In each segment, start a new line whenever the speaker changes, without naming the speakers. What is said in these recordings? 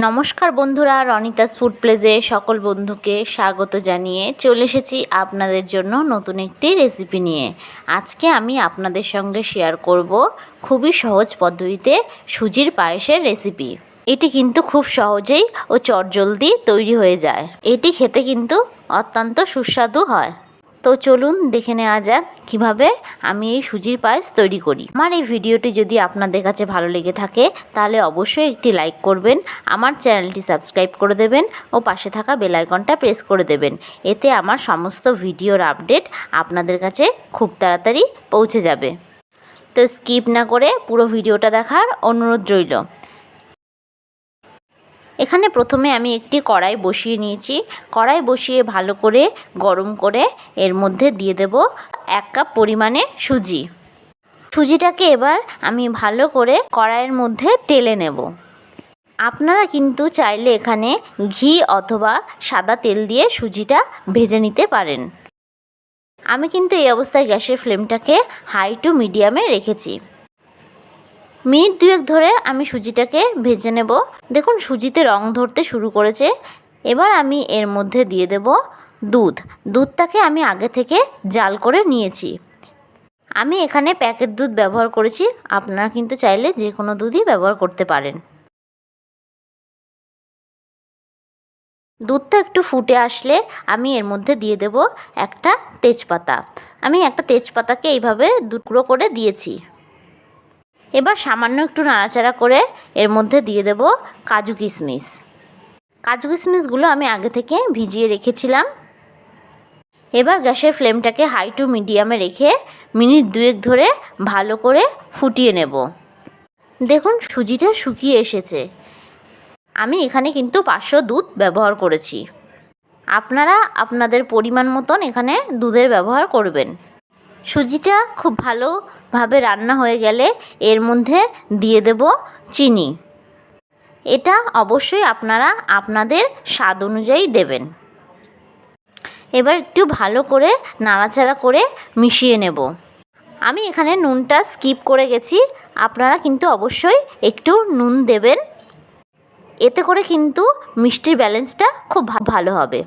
নমস্কার বন্ধুরা, রনিতাস ফুড প্লেসে সকল বন্ধুকে স্বাগত জানিয়ে চলে এসেছি আপনাদের জন্য নতুন একটি রেসিপি নিয়ে। আজকে আমি আপনাদের সঙ্গে শেয়ার করব খুবই সহজ পদ্ধতিতে সুজির পায়েসের রেসিপি। এটি কিন্তু খুব সহজেই ও চটজলদি তৈরি হয়ে যায়। এটি খেতে কিন্তু অত্যন্ত সুস্বাদু হয়। তো চলুন দেখে নেওয়া যাক কীভাবে আমি এই সুজির পায়েস তৈরি করি। আমার এই ভিডিওটি যদি আপনাদের কাছে ভালো লেগে থাকে তাহলে অবশ্যই একটি লাইক করবেন, আমার চ্যানেলটি সাবস্ক্রাইব করে দেবেন ও পাশে থাকা বেল আইকনটা প্রেস করে দেবেন। এতে আমার সমস্ত ভিডিওর আপডেট আপনাদের কাছে খুব তাড়াতাড়ি পৌঁছে যাবে। তো স্কিপ না করে পুরো ভিডিওটা দেখার অনুরোধ রইল। এখানে প্রথমে আমি একটি কড়াই বসিয়ে নিয়েছি। কড়াই বসিয়ে ভালো করে গরম করে এর মধ্যে দিয়ে দেব 1 কাপ পরিমাণে সুজি। সুজিটাকে এবার আমি ভালো করে কড়াইয়ের মধ্যে টেলে নেব। আপনারা কিন্তু চাইলে এখানে ঘি অথবা সাদা তেল দিয়ে সুজিটা ভেজে নিতে পারেন। আমি কিন্তু এই অবস্থায় গ্যাসের ফ্লেমটাকে হাই টু মিডিয়ামে রেখেছি। মিনিট 2 ধরে আমি সুজিটাকে ভেজে নেব। দেখুন সুজিতে রং ধরতে শুরু করেছে। এবার আমি এর মধ্যে দিয়ে দেব দুধটাকে আমি আগে থেকে জাল করে নিয়েছি। আমি এখানে প্যাকেট দুধ ব্যবহার করেছি, আপনারা কিন্তু চাইলে যে কোনো দুধই ব্যবহার করতে পারেন। দুধটা একটু ফুটে আসলে আমি এর মধ্যে দিয়ে দেব একটা তেজপাতা। আমি একটা তেজপাতাকে এইভাবে টুকরো করে দিয়েছি। এবার সামান্য একটু নাড়াচাড়া করে এর মধ্যে দিয়ে দেব কাজু কিশমিশগুলো আমি আগে থেকে ভিজিয়ে রেখেছিলাম। এবার গ্যাসের ফ্লেমটাকে হাই টু মিডিয়ামে রেখে মিনিট 2 ধরে ভালো করে ফুটিয়ে নেব। দেখুন সুজিটা শুকিয়ে এসেছে। আমি এখানে কিন্তু 500 দুধ ব্যবহার করেছি। আপনারা আপনাদের পরিমাণ মতন এখানে দুধের ব্যবহার করবেন। সুজিটা খুব ভালোভাবে রান্না হয়ে গেলে এর মধ্যে দিয়ে দেব চিনি। এটা অবশ্যই আপনারা আপনাদের স্বাদ অনুযায়ী দেবেন। এবার একটু ভালো করে নাড়াচাড়া করে মিশিয়ে নেব। আমি এখানে নুনটা স্কিপ করে গেছি, আপনারা কিন্তু অবশ্যই একটু নুন দেবেন। এতে করে কিন্তু মিষ্টির ব্যালেন্সটা খুব ভালো হবে।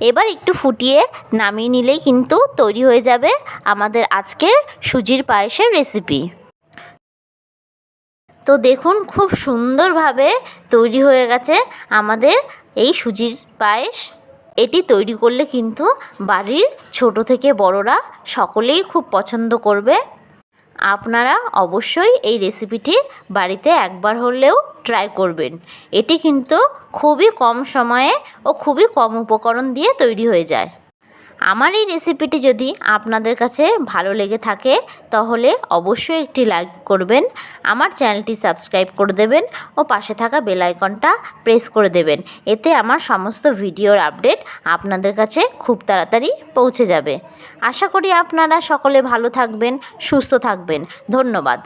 এবার একটু ফুটিয়ে নামিয়ে নিলেই কিন্তু তৈরি হয়ে যাবে আমাদের আজকের সুজির পায়েসের রেসিপি। তো দেখুন খুব সুন্দরভাবে তৈরি হয়ে গেছে আমাদের এই সুজির পায়েস। এটি তৈরি করলে কিন্তু বাড়ির ছোট থেকে বড়রা সকলেই খুব পছন্দ করবে। আপনারা অবশ্যই এই রেসিপিটি বাড়িতে একবার হলেও ট্রাই করবেন। এটি কিন্তু খুবই কম সময়ে ও খুবই কম উপকরণ দিয়ে তৈরি হয়ে যায়। আমার এই রেসিপিটি যদি আপনাদের কাছে ভালো লেগে থাকে তাহলে অবশ্যই একটি লাইক করবেন, আমার চ্যানেলটি সাবস্ক্রাইব করে দেবেন ও পাশে থাকা বেল আইকনটা প্রেস করে দেবেন। এতে আমার সমস্ত ভিডিওর আপডেট আপনাদের কাছে খুব তাড়াতাড়ি পৌঁছে যাবে। আশা করি আপনারা সকলে ভালো থাকবেন, সুস্থ থাকবেন। ধন্যবাদ।